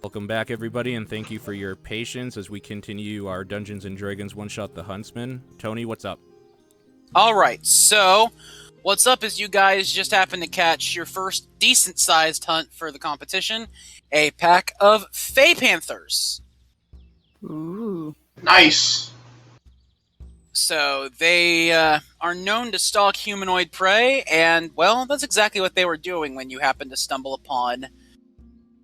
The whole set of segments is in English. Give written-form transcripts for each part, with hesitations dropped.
Welcome back, everybody, and thank you for your patience as we continue our Dungeons & Dragons one-shot The Huntsmen. Tony, what's up? Alright, so what's up is you guys just happened to catch your first decent-sized hunt for the competition, a pack of Fey Panthers. Ooh. Nice! So they are known to stalk humanoid prey, and, well, that's exactly what they were doing when you happened to stumble upon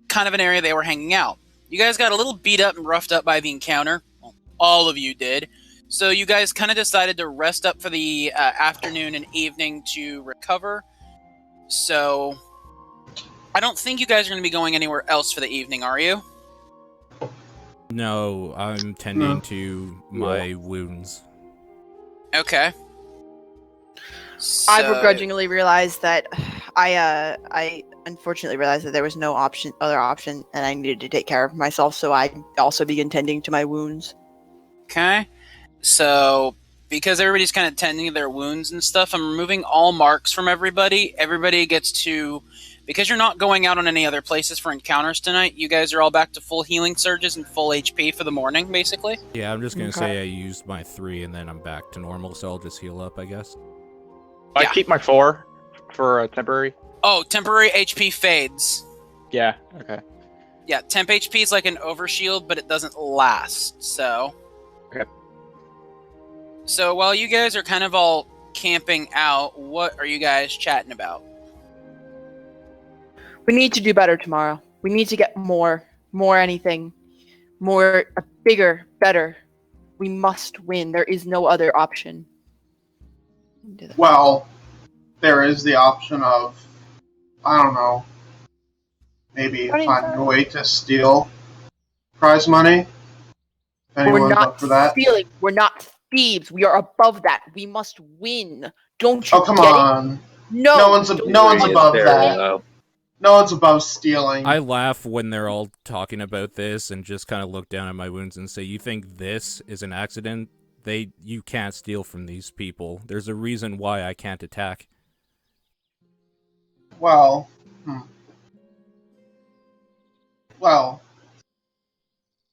kind of an area they were hanging out. You guys got a little beat up and roughed up by the encounter. Well, all of you did. So you guys kind of decided to rest up for the afternoon and evening to recover. So I don't think you guys are going to be going anywhere else for the evening, are you? No, I'm tending to my wounds. Okay. So, I begrudgingly realized that I unfortunately realized that there was no other option, and I needed to take care of myself, so I also began tending to my wounds. Okay. So, because everybody's kind of tending to their wounds and stuff, I'm removing all marks from everybody. Everybody gets to... Because you're not going out on any other places for encounters tonight, you guys are all back to full healing surges and full HP for the morning, basically. Yeah, I'm just going to say I used my 3 and then I'm back to normal, so I'll just heal up, I guess. I keep my 4 for a temporary. Oh, temporary HP fades. Yeah, okay. Yeah, temp HP is like an overshield, but it doesn't last, so... Okay. So while you guys are kind of all camping out, what are you guys chatting about? We need to do better tomorrow. We need to get more anything, bigger, better. We must win. There is no other option. Well, there is the option of, I don't know, maybe finding a way to steal prize money. If anyone's We're not up for that. stealing. We're not thieves. We are above that. We must win. Don't you Oh, come get on. it? No. No one's above that. No one's above stealing. I laugh when they're all talking about this and just kind of look down at my wounds and say, you think this is an accident? You can't steal from these people. There's a reason why I can't attack. Well, Well,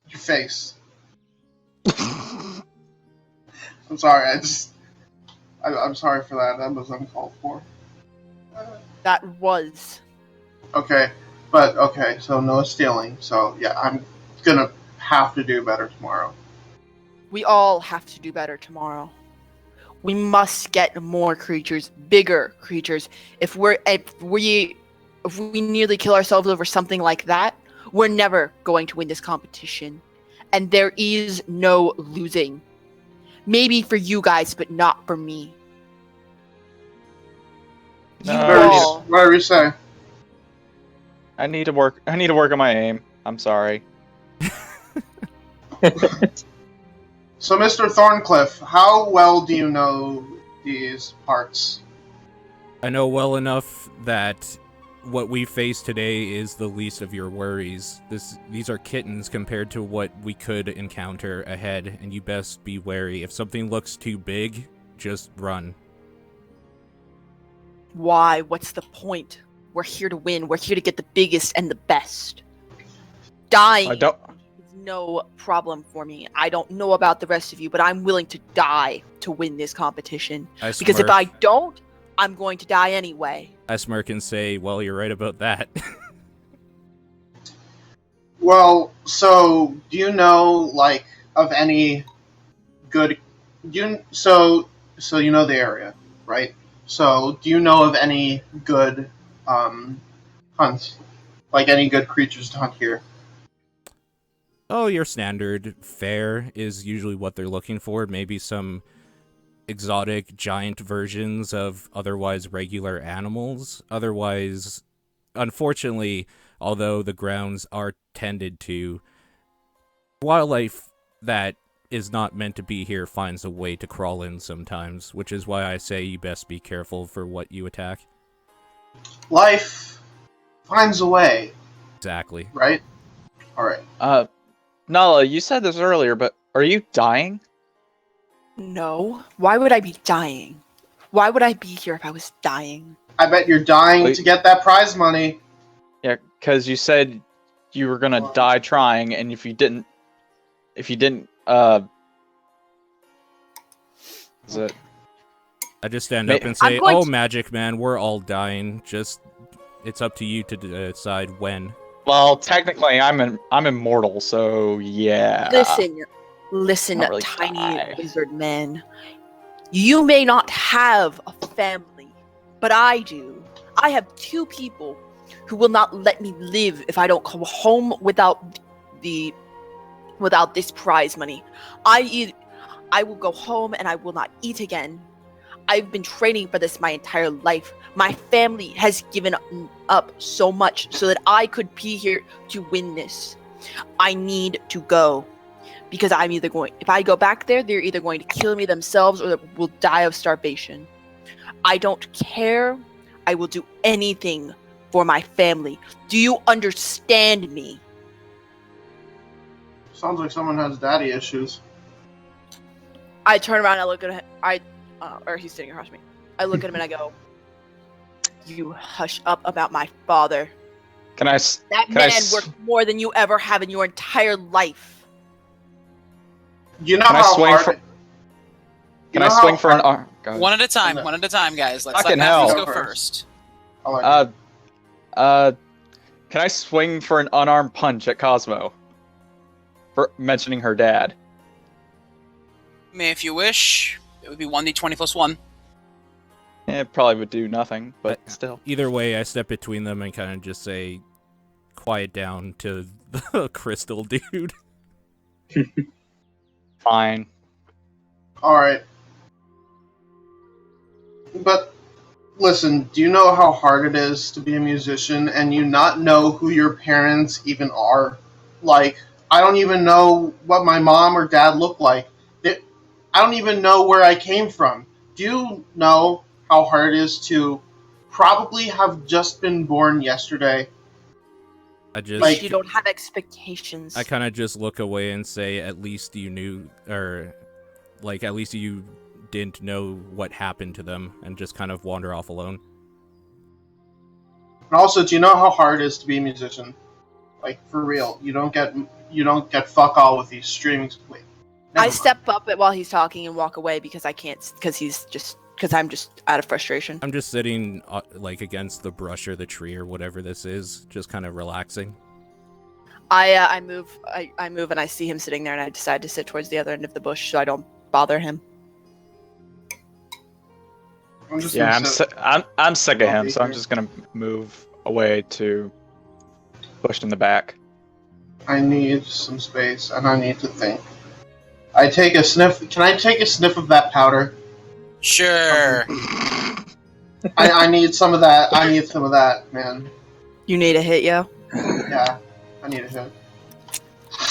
your face. I'm sorry, I'm sorry for that. That was uncalled for. That was. Okay, so no stealing. So yeah, I'm gonna have to do better tomorrow. We all have to do better tomorrow. We must get more creatures, bigger creatures. If we nearly kill ourselves over something like that, we're never going to win this competition. And there is no losing. Maybe for you guys, but not for me. Whatever you say. I need to work on my aim. I'm sorry. So, Mr. Thorncliffe, how well do you know these parts? I know well enough that what we face today is the least of your worries. These are kittens compared to what we could encounter ahead, and you best be wary. If something looks too big, just run. Why? What's the point? We're here to win. We're here to get the biggest and the best. Dying is no problem for me. I don't know about the rest of you, but I'm willing to die to win this competition. Because if I don't, I'm going to die anyway. I smirk and say, well, you're right about that. Well, so do you know, like, of any good? So you know the area, right? So do you know of any good hunts, like any good creatures to hunt here? Oh, your standard fare is usually what they're looking for. Maybe some exotic giant versions of otherwise regular animals. Otherwise, unfortunately, although the grounds are tended to, wildlife that is not meant to be here finds a way to crawl in sometimes, which is why I say you best be careful for what you attack. Life finds a way. Exactly. Right? Alright. Nalla, you said this earlier, but are you dying? No. Why would I be dying? Why would I be here if I was dying? I bet you're dying to get that prize money. Yeah, because you said you were gonna die trying, and if you didn't, is it? I just stand up and say, "Oh, Magic Man, we're all dying. Just, it's up to you to decide when." Well, technically, I'm immortal, so yeah. Listen, Not really tiny die. wizard man. You may not have a family, but I do. I have 2 people who will not let me live if I don't come home without this prize money. I will go home and I will not eat again. I've been training for this my entire life. My family has given up so much so that I could be here to win this. I need to go. Because if I go back there, they're either going to kill me themselves or will die of starvation. I don't care. I will do anything for my family. Do you understand me? Sounds like someone has daddy issues. I turn around and I look at him. Or he's sitting across me. I look at him and I go, "You hush up about my father. That man worked more than you ever have in your entire life." You know how hard... Can I swing for an arm? One at a time, guys. Let's Fucking let Mathas hell. go first. Can I swing for an unarmed punch at Cosmo? For mentioning her dad. May, if you wish. It would be 1d20 plus 1. It probably would do nothing, but still. Either way, I step between them and kind of just say, "Quiet down" to the crystal dude. Fine. Alright. But, listen, do you know how hard it is to be a musician and you not know who your parents even are? Like, I don't even know what my mom or dad look like. I don't even know where I came from. Do you know how hard it is to probably have just been born yesterday? You don't have expectations. I kind of just look away and say, "At least you knew," or at least you didn't know what happened to them, and just kind of wander off alone. And also, do you know how hard it is to be a musician? Like, for real, you don't get fuck all with these streaming. Wait. I step up while he's talking and walk away because I can't, because I'm just out of frustration. I'm just sitting against the brush or the tree or whatever this is, just kind of relaxing. I move and I see him sitting there and I decide to sit towards the other end of the bush so I don't bother him. I'm sick of him, so I'm just gonna move away to push in the back. I need some space and I need to think. I take a sniff. Can I take a sniff of that powder? Sure. I need some of that. I need some of that, man. You need a hit, yo? Yeah, I need a hit.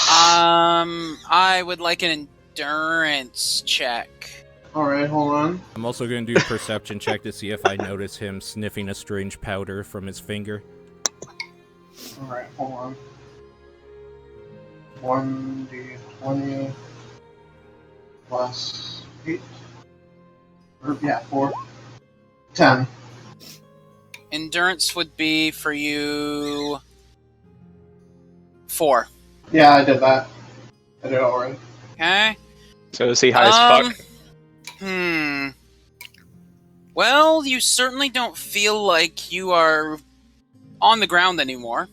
I would like an endurance check. Alright, hold on. I'm also going to do a perception check to see if I notice him sniffing a strange powder from his finger. Alright, hold on. 1d20 plus 8. 4. 10. Endurance would be for you 4. Yeah, I did that. I did it already. Okay. So is he high as fuck? Well, you certainly don't feel like you are on the ground anymore.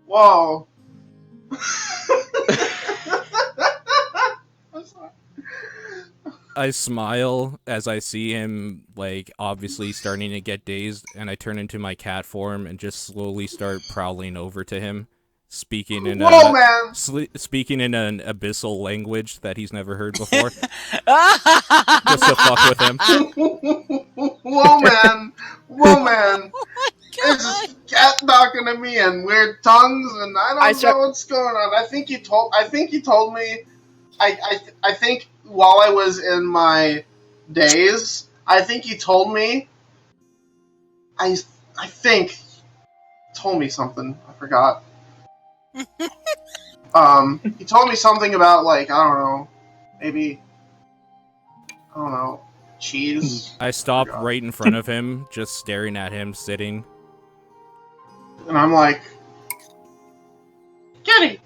Whoa. I smile as I see him, obviously starting to get dazed, and I turn into my cat form and just slowly start prowling over to him, speaking in speaking in an abyssal language that he's never heard before, just to fuck with him. Whoa, man! There's this cat talking to me in weird tongues, and I don't know what's going on. I think he told me. I think while I was in my daze, I think he told me. I think told me something. I forgot. He told me something about I don't know, maybe, I don't know. cheese. I stopped right in front of him, just staring at him, sitting. And I'm like, Kitty!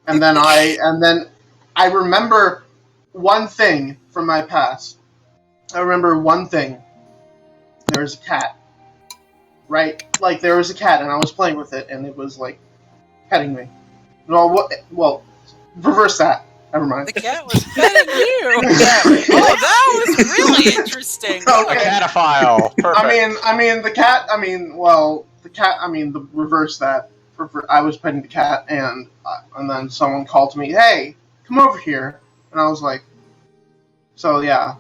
And then I remember one thing from my past. I remember one thing. There was a cat. Right? Like, there was a cat, and I was playing with it, and it was, like, petting me. Well, reverse that. Never mind. The cat was petting you. Oh, that was really interesting. Okay. A cataphile. Perfect. Reverse that. I was petting the cat, and then someone called to me, "Hey, come over here." And I was like, so yeah,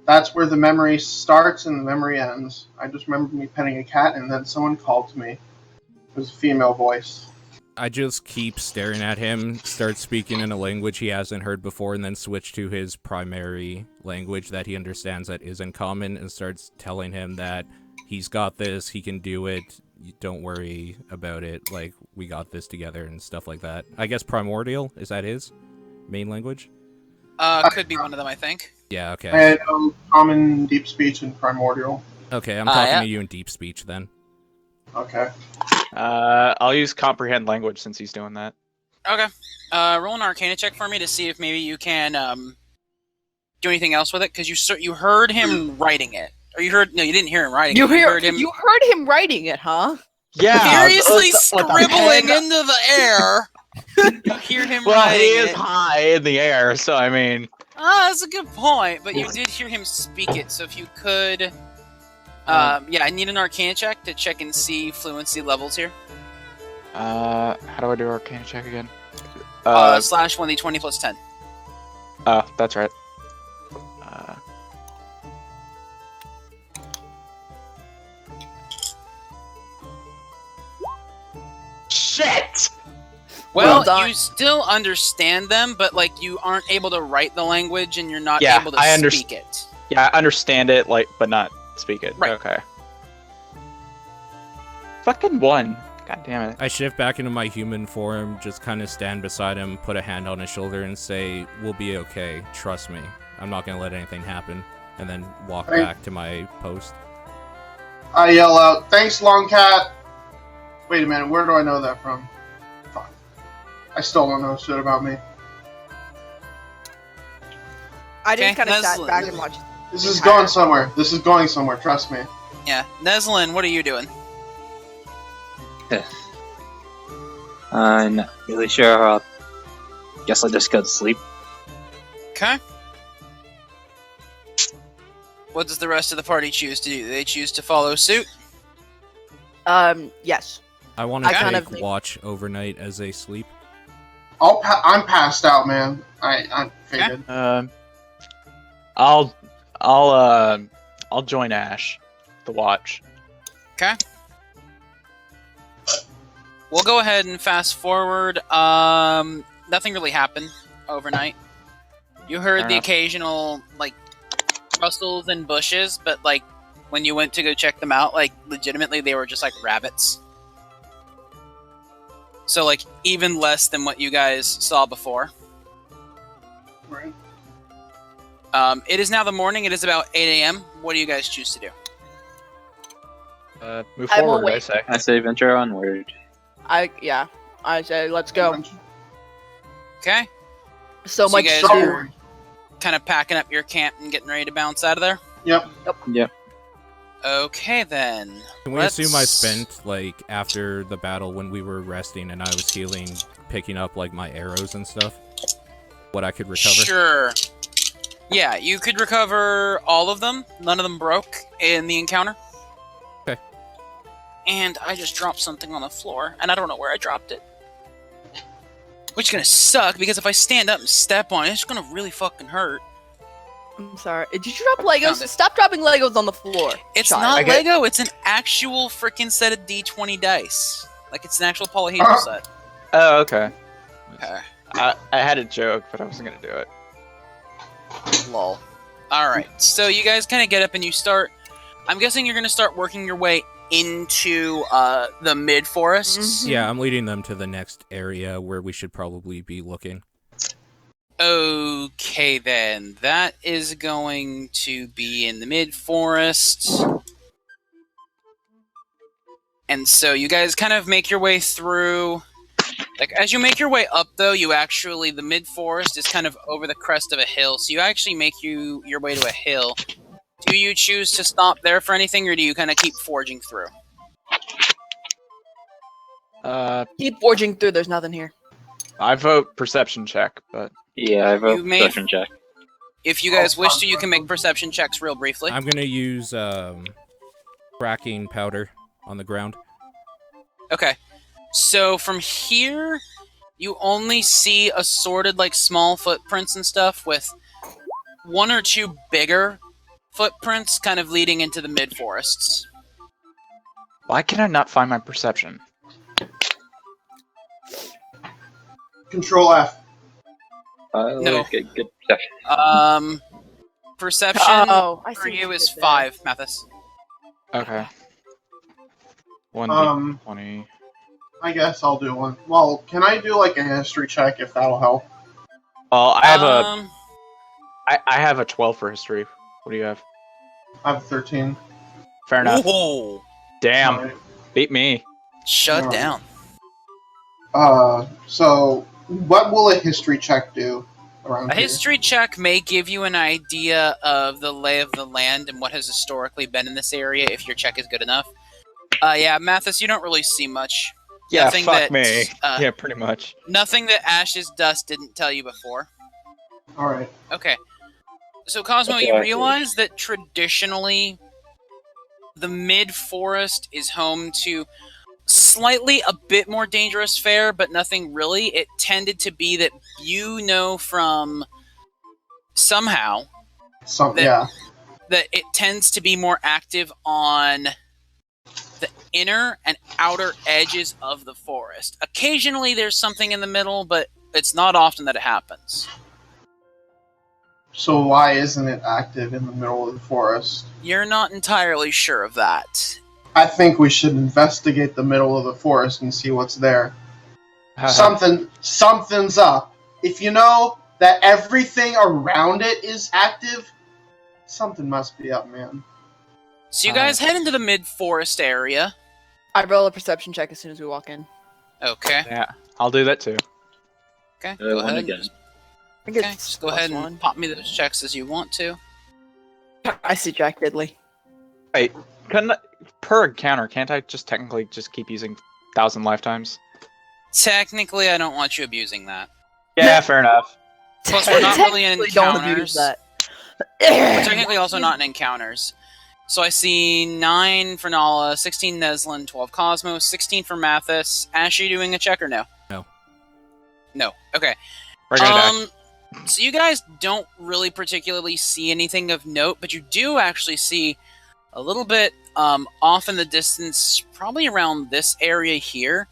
that's where the memory starts and the memory ends. I just remember me petting a cat, and then someone called to me. It was a female voice. I just keep staring at him, start speaking in a language he hasn't heard before, and then switch to his primary language that he understands that isn't common, and starts telling him that he's got this, he can do it, don't worry about it, like, we got this together, and stuff like that. I guess Primordial, is that his main language? Could be one of them, I think. Yeah, okay. I know Common, Deep Speech, and Primordial. Okay, I'm talking to you in Deep Speech, then. Okay. I'll use comprehend language since he's doing that. Okay. Roll an Arcana check for me to see if maybe you can do anything else with it, because you heard him writing it, or you didn't hear him writing it. You heard him writing it, huh? Yeah, furiously scribbling into the air. You hear him writing he is it. high in the air, so I mean. That's a good point, but you did hear him speak it, so if you could. I need an Arcana check to check and see fluency levels here. How do I do Arcana check again? Slash 1d20 plus 10. Oh, that's right. Shit! Well, done. you still understand them, but like you aren't able to write the language, and you're not Yeah, able to speak it. Yeah, I understand it, like, but not speak it. Right. Okay. Fucking one. God damn it. I shift back into my human form, just kind of stand beside him, put a hand on his shoulder, and say, "We'll be okay, trust me. I'm not gonna let anything happen," and then walk back to my post. I yell out, "Thanks, Long Cat!" Wait a minute, where do I know that from? Fuck. I still don't know shit about me. I just Okay, kind of sat Neslin. back and watched. This is going somewhere. This is going somewhere, trust me. Yeah, Neslin, what are you doing? I'm not really sure. Guess I'll just go to sleep. Okay. What does the rest of the party choose to do? Do they choose to follow suit? Yes. I want to I kind take of think- watch overnight as they sleep. I'm passed out, man. I'm faded. I'll join Ash, the watch. Okay. We'll go ahead and fast forward. Nothing really happened overnight. You heard Fair the enough. occasional, like, rustles in bushes, but, like, when you went to go check them out, like, legitimately they were just, like, rabbits. So, like, even less than what you guys saw before. Right. It is now the morning. It is about 8 a.m. What do you guys choose to do? Move I'm forward, I awake. say. I say venture onward. I say let's go. Okay. So So much you guys to are kind of packing up your camp and getting ready to bounce out of there? Yep. Yep. Okay, then. Can we Let's- assume I spent, like, after the battle when we were resting and I was healing, picking up, like, my arrows and stuff? What I could recover? Sure. Yeah, you could recover all of them. None of them broke in the encounter. Okay. And I just dropped something on the floor, and I don't know where I dropped it. Which is gonna suck, because if I stand up and step on it, it's gonna really fucking hurt. I'm sorry. Did you drop Legos? Found it. Stop dropping Legos on the floor. It's child. not I get- Lego, it's an actual freaking set of D20 dice. Like, it's an actual polyhedral set. Oh, okay. Okay. I had a joke, but I wasn't gonna do it. Lol. Alright, so you guys kind of get up and you start... I'm guessing you're going to start working your way into the mid-forests. Mhm. Yeah, I'm leading them to the next area where we should probably be looking. Okay, then. That is going to be in the mid-forest. And so you guys kind of make your way through. Like, as you make your way up, though, the mid-forest is kind of over the crest of a hill. So you actually make your way to a hill. Do you choose to stop there for anything, or do you kind of keep forging through? Keep forging through. There's nothing here. I vote perception check, but... Yeah, I vote perception check. If you guys wish to, you can make perception checks real briefly. I'm gonna use cracking powder on the ground. Okay. So from here, you only see assorted, like, small footprints and stuff with one or two bigger footprints kind of leading into the mid-forests. Why can I not find my perception? Control F. No. Good perception. Perception I for see you what is you did 5, Mathas. Okay. 1d20. I guess I'll do one. Well, can I do like a history check if that'll help? Well, I have I have a 12 for history. What do you have? I have 13. Fair enough. Whoa! Damn. Alright. Beat me. Shut Alright. down. So what will a history check do around A here? history check may give you an idea of the lay of the land and what has historically been in this area if your check is good enough. Yeah, Mathas, you don't really see much. Yeah, Nothing fuck that, me. uh, Yeah, pretty much. Nothing that Ash's Dust didn't tell you before. Alright. Okay. So, Cosmo, Okay, you I see. realize that traditionally the mid-forest is home to slightly a bit more dangerous fare, but nothing really. It tended to be that you know from somehow that it tends to be more active on the inner and outer edges of the forest. Occasionally there's something in the middle, but it's not often that it happens. So why isn't it active in the middle of the forest? You're not entirely sure of that. I think we should investigate the middle of the forest and see what's there. Something's up. If you know that everything around it is active, something must be up, man. So you guys head into the mid-forest area. I roll a perception check as soon as we walk in. Okay. Yeah, I'll do that too. Okay, go One ahead. again. I Okay, guess just go ahead and pop me those checks as you want to. I see Jack Diddley. Wait, per encounter, can't I just technically just keep using 1,000 lifetimes? Technically, I don't want you abusing that. Yeah, fair enough. Plus, we're not really in Don't abuse encounters. that. We're technically also not in encounters. So I see 9 for Nalla, 16 Neslin, 12 Cosmo, 16 for Mathas. Ash, are you doing a check or no? No. No. Okay. We're gonna die. So you guys don't really particularly see anything of note, but you do actually see a little bit off in the distance, probably around this area here.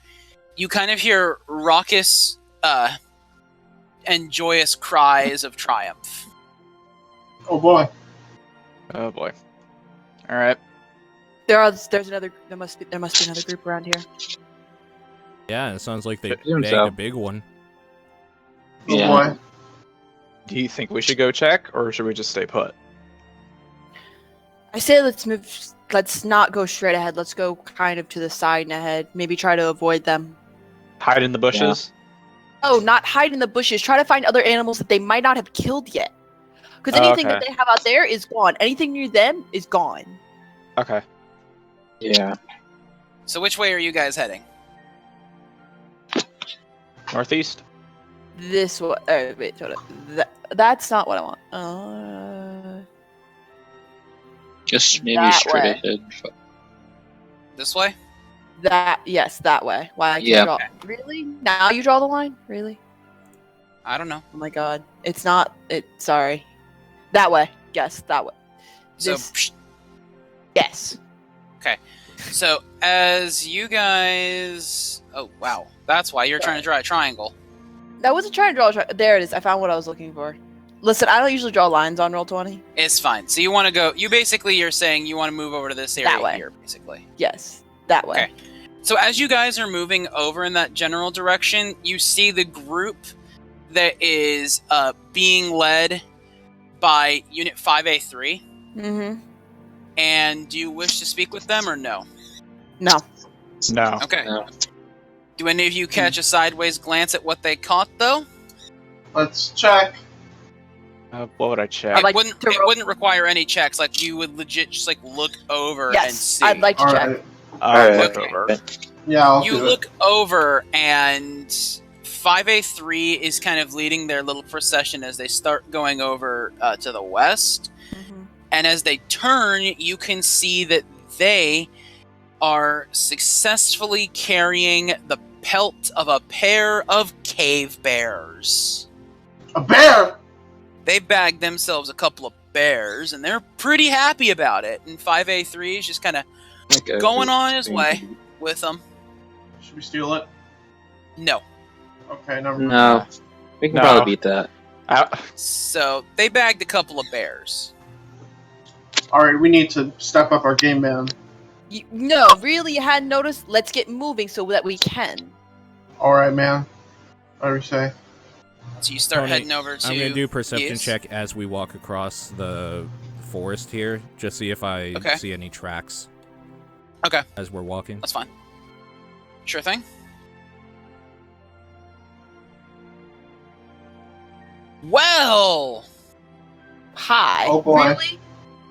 You kind of hear raucous and joyous cries of triumph. Oh boy. Oh boy. All right. There's another. There must be another group around here. Yeah, it sounds like they Assume bagged so. a big one. Oh Yeah. boy. Do you think we should go check, or should we just stay put? I say let's move. Let's not go straight ahead. Let's go kind of to the side and ahead. Maybe try to avoid them. Hide in the bushes? Oh, not hide in the bushes. Try to find other animals that they might not have killed yet. Because anything that Okay. they have out there is gone. Anything near them is gone. Okay. Yeah. So which way are you guys heading? Northeast? This one. Wait, hold up. That's not what I want. Just maybe That straight way. ahead. This way? Yes, that way. Why I can't Yeah. draw? Really? Now you draw the line? Really? I don't know. Oh my god. It's not. Sorry. That way. Yes, that way. So, This- Yes. so as you guys... Oh, wow. That's why you're trying to draw a triangle. I wasn't trying to draw. There it is. I found what I was looking for. Listen, I don't usually draw lines on Roll20. It's fine. So you want to go... You're saying you want to move over to this area That way. here, basically. Yes, that way. Okay. So as you guys are moving over in that general direction, you see the group that is being led by Unit 5A3. Mm-hmm. And do you wish to speak with them or no? No. No. Okay. No. Do any of you catch a sideways glance at what they caught, though? Let's check. What would I check? I'd like It to wouldn't require any checks. Like, you would legit just, like, look over and Yes, see. I'd like to All check. right. Alright, Okay. over. Yeah, I'll You do look over, and 5A3 is kind of leading their little procession as they start going over to the west. Mhm. And as they turn, you can see that they are successfully carrying the pelt of a pair of cave bears. it. A bear. They bagged themselves a couple of bears, and they're pretty happy about it. And 5A3 is just kind of Okay. going on his way with them. Should we steal it? No. Okay, never mind. No. We can No. probably beat that. So they bagged a couple of bears. All right, we need to step up our game, man. No, really, you hadn't noticed? Let's get moving so that we can. All right, man. What do you say? So you start Tony, heading over to... I'm gonna do perception east. check as we walk across the forest here, just see if I Okay. see any tracks. Okay. As we're walking. That's fine. Sure thing. Well, Hi. Oh, boy. Really?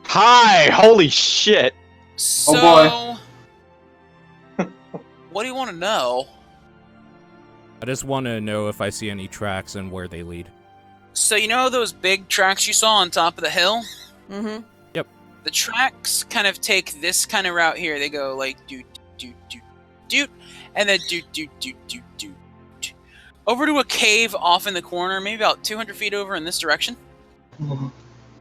Hi! Holy shit! so... Oh, what do you want to know? I just want to know if I see any tracks and where they lead. So you know those big tracks you saw on top of the hill? Mm-hmm. The tracks kind of take this kind of route here. They go like doot, doot, doot, doot, and then doot, doot, doot, doot, doot. Over to a cave off in the corner, maybe about 200 feet over in this direction.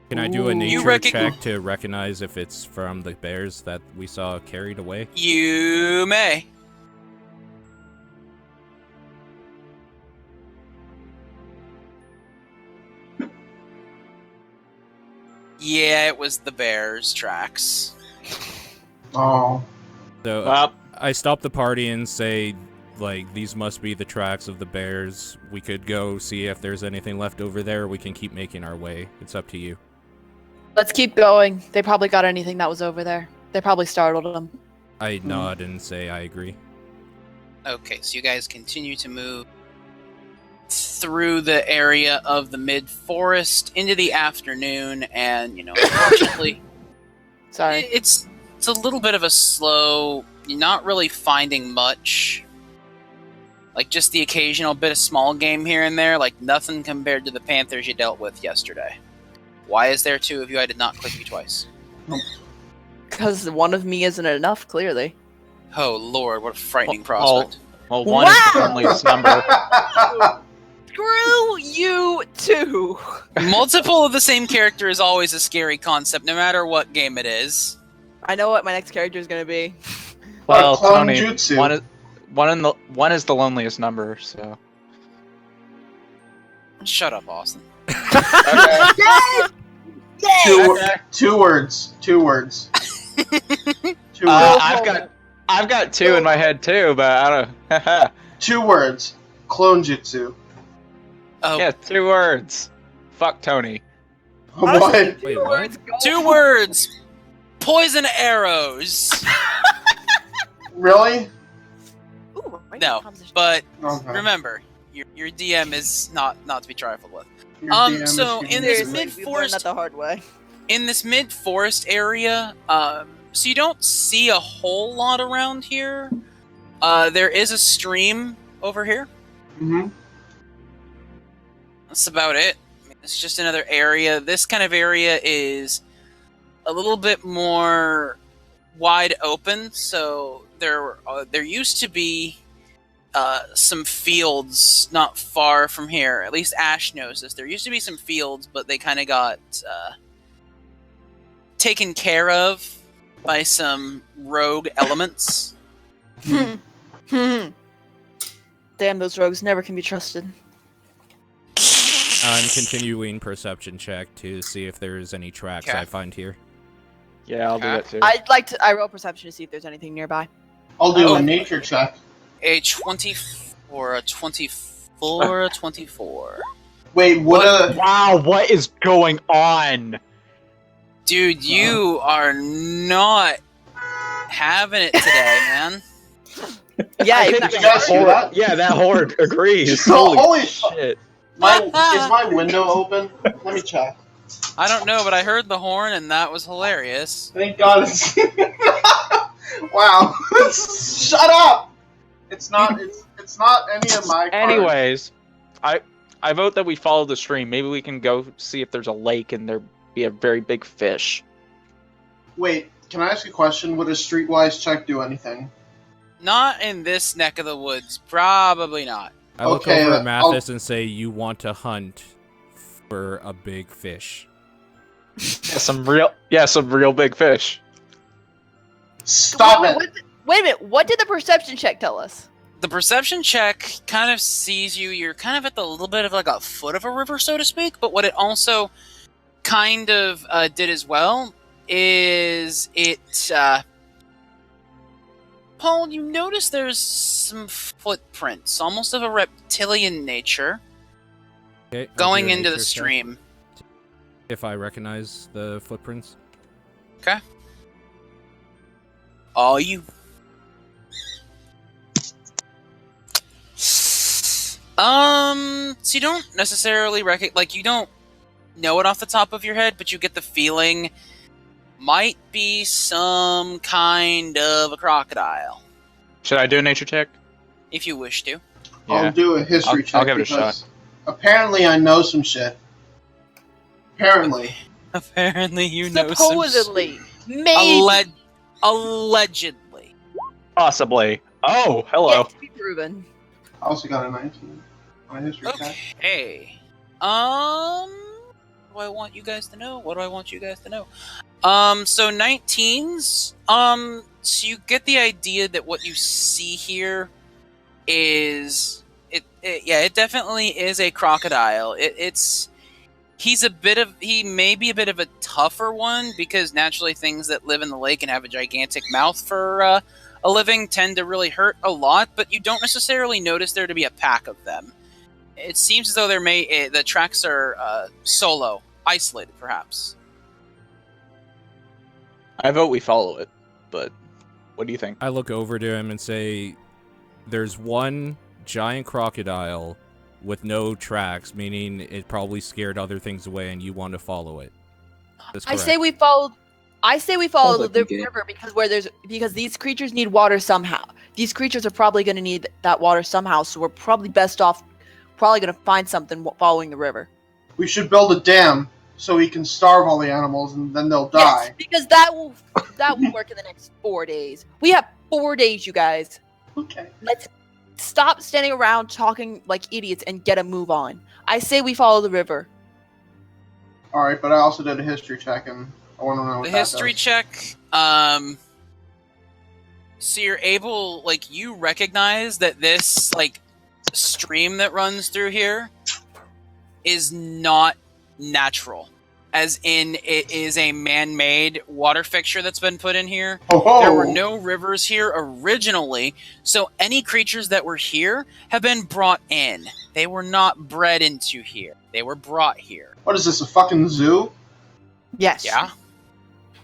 Can I do a Ooh. You nature recogn- check to recognize if it's from the bears that we saw carried away? You may. Yeah, it was the bears' tracks. Oh, So Well, I stop the party and say, like, these must be the tracks of the bears. We could go see if there's anything left over there, or we can keep making our way. It's up to you. Let's keep going. They probably got anything that was over there. They probably startled them. I nod and say I agree. Okay, so you guys continue to move through the area of the mid-forest into the afternoon, and, unfortunately, Sorry. it's a little bit of a slow... You're not really finding much. Like, just the occasional bit of small game here and there, like nothing compared to the panthers you dealt with yesterday. Why is there two of you? I did not click you twice. Because one of me isn't enough, clearly. Oh, Lord, what a frightening prospect. well, one is the loneliest number. Screw you too! Multiple of the same character is always a scary concept, no matter what game it is. I know what my next character is going to be. Well, clone Tony, jutsu. one is the loneliest number, so... Shut up, Austin. Okay. Yes! Two words. Two words. I've got two in my head too, but I don't. 2 words. Clone jutsu. Oh, Yeah, 2 words. Fuck Tony. Oh, what? Wait, what? 2 words. Poison arrows. Really? Ooh, right No, composition. but Okay. remember, your DM is not to be trifled with. Your DM is so giving in me this Seriously, grief. we learned mid-forest- that the hard way. In this mid-forest area, so you don't see a whole lot around here. There is a stream over here. Mhm. That's about it. I mean, it's just another area. This kind of area is a little bit more wide open. So there used to be some fields not far from here. At least Ash knows this. There used to be some fields, but they kind of got taken care of by some rogue elements. Damn, those rogues never can be trusted. I'm continuing perception check to see if there's any tracks Okay. I find here. Yeah, I'll do that too. I roll perception to see if there's anything nearby. I'll do Oh. a nature check. A 20 or a 24. For a 24. Wait, Wow, what is going on? Dude, you are not having it today, man. Yeah, I think exactly. you guys hear that? Yeah, that horde agrees. Holy Holy shit. Is my window open? Let me check. I don't know, but I heard the horn and that was hilarious. Thank God it's... Wow. Shut up! It's not any of my cards. Anyways, I vote that we follow the stream. Maybe we can go see if there's a lake and there be a very big fish. Wait, can I ask a question? Would a streetwise check do anything? Not in this neck of the woods. Probably not. I look Okay, over at I'll- Mathas and say, "You want to hunt for a big fish." Yeah, some real big fish. Stop it! Wait a minute. What did the perception check tell us? The perception check kind of sees you. You're kind of at the little bit of like a foot of a river, so to speak. But what it also kind of did as well is it... Paul, you notice there's some footprints, almost of a reptilian nature, Okay, I'll going do a into the nature check stream. if I recognize the footprints. Okay. All you. So you don't necessarily you don't know it off the top of your head, but you get the feeling might be some kind of a crocodile, Should I do a nature check? if you wish to. Yeah. I'll do a history check. I'll give it a because shot. Apparently I know some shit. Apparently. Apparently you know Supposedly. some Maybe. allegedly. Possibly. Oh, hello. Yet to be proven. I also got a 19 on a history check. Okay. What do I want you guys to know? What do I want you guys to know? So 19s. So you get the idea that what you see here is it definitely is a crocodile. He may be a bit of a tougher one because naturally things that live in the lake and have a gigantic mouth for a living tend to really hurt a lot, but you don't necessarily notice there to be a pack of them. It seems as though the tracks are solo, isolated, perhaps. I vote we follow it, but what do you think? I look over to him and say, "There's one giant crocodile with no tracks, meaning it probably scared other things away, and you want to follow it." That's I correct. say we follow Sounds like the a game. river because these creatures need water somehow. These creatures are probably going to need that water somehow, so we're probably best off going to find something following the river. We should build a dam so we can starve all the animals and then they'll die. Yes, because that will work in the next 4 days. We have 4 days, you guys. Okay. Let's stop standing around talking like idiots and get a move on. I say we follow the river. Alright, but I also did a history check and I want to know what The that history does. check, so you're able, you recognize that this, stream that runs through here is not natural. As in, it is a man-made water fixture that's been put in here. Oh, There were no rivers here originally, so any creatures that were here have been brought in. They were not bred into here. They were brought here. What is this, a fucking zoo? Yes. Yeah?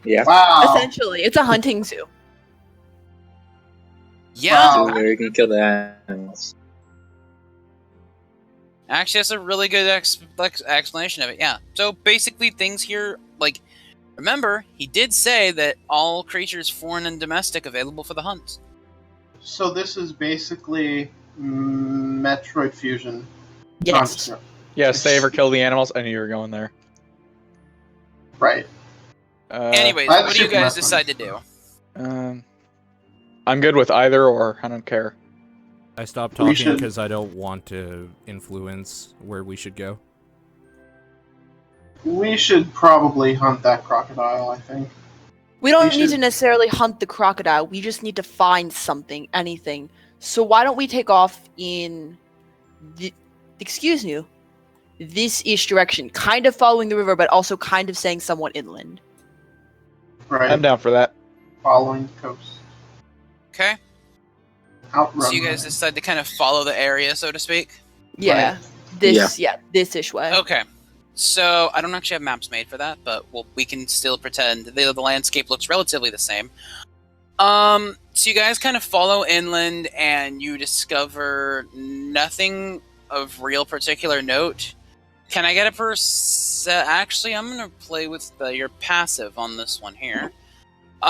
Yeah. Wow. Essentially, it's a hunting zoo. Yeah. Wow. So we can kill the animals. Actually, that's a really good explanation of it, yeah. So basically things here, remember, he did say that all creatures foreign and domestic available for the hunt. So this is basically Metroid Fusion. Yes. Yeah, save or kill the animals. I knew you were going there. Right. Anyways, I have what do you super guys weapons. decide to do? I'm good with either or. I don't care. I stopped We talking should- because I don't want to influence where we should go. We should probably hunt that crocodile, I think. We don't We need should- to necessarily hunt the crocodile. We just need to find something, anything. So why don't we take off in this ish direction, kind of following the river, but also kind of staying somewhat inland. Right. I'm down for that. Following the coast. Okay? Outrun So you guys them. decide to kind of follow the area, so to speak? Yeah. Right. This-ish way. Okay. So I don't actually have maps made for that, but we can still pretend the landscape looks relatively the same. So you guys kind of follow inland, and you discover nothing of real particular note. Can I get a actually, I'm gonna play with your passive on this one here. Okay,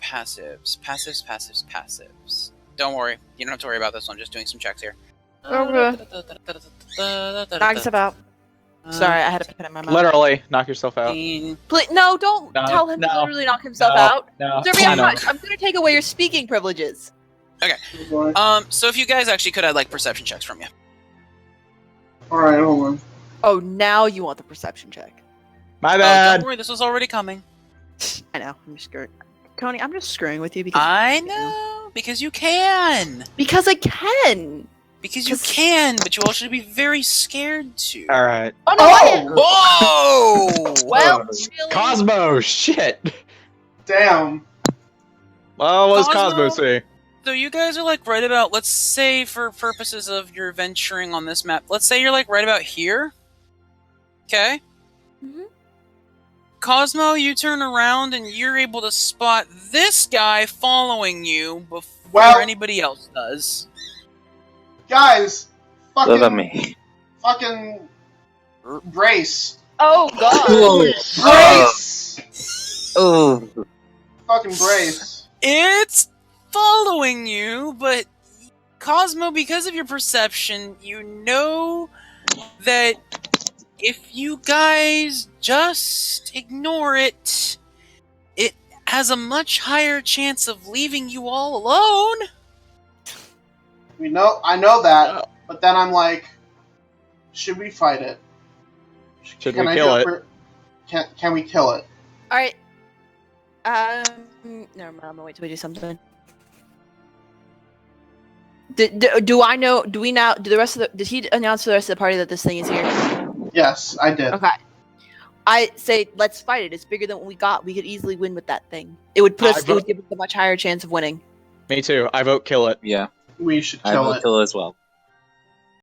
passives. Don't worry, you don't have to worry about this one. I'm just doing some checks here. Okay. Knock yourself out. Sorry, I had a pen in my mouth. Literally, knock yourself out. Please, no, don't tell him to literally knock himself out. Servia, I'm going to take away your speaking privileges. Okay. So if you guys actually could, I'd like perception checks from you. Alright, hold on. Oh, now you want the perception check. My bad. Don't worry, this was already coming. I know, I'm just screwing. Coney, I'm just screwing with you because I know, because you can. Because I can. Because you can, but you all should be very scared to. All right. Oh no! Whoa! Well, really? Cosmo, shit. Damn. Well, what does Cosmo? Cosmo say? So you guys are like right about, let's say for purposes of your venturing on this map, let's say you're like right about here. Okay? Mhm. Cosmo, you turn around and you're able to spot this guy following you before anybody else does. Guys, Look at me. fucking brace. Oh god! Brace! Oh. Fucking brace. It's following you, but Cosmo, because of your perception, you know that if you guys just ignore it, it has a much higher chance of leaving you all alone. I know that, but then I'm like, should we fight it? Should we kill it? Can we kill it? Alright. Never mind, I'm gonna wait till we do something. Do I know, do we now, do the rest of the, did he announce to the rest of the party that this thing is here? Yes, I did. Okay. I say, let's fight it. It's bigger than what we got. We could easily win with that thing. It would put us, it would give us a much higher chance of winning. Me too. I vote kill it. Yeah. We should I kill will it. kill it as well.